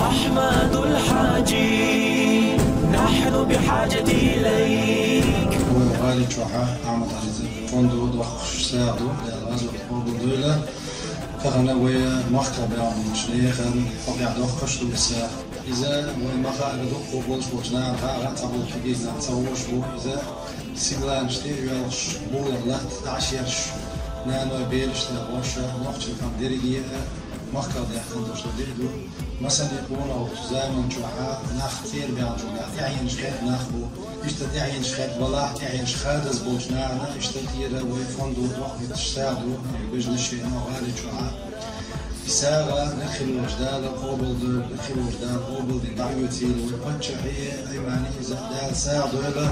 أحمد الحاجي نحن بحاجة إليك. غالي تشوحة أحمد علي فندو ضخ ساعدو لازم تقول دولة كأنه ويا مختار بيعمل شنيخن طبيعة ضخ خشوا بالساعة إذا وما خارج دق وقولش وجنا غا تابو حقيقة نتصورش بو إذا سيبلان شتي يالش بول الله تعشيرش نانو بيلش تناوش نقش كم درجية مختار ده خندوش تديدو مثلا يكون أو زمن شوحة نختير بيعمل تعين شخير ناخبو تعين شخير ولا تعين شخير زبوش نانا تيرا ويفندو وقت تشتاعدو بجنشي نوالي شوحة إسارة نخل وجدال قوبل نخل وجدال قوبل دي دعوتي ويقنش هي أيماني إذا دال ساعدو إلا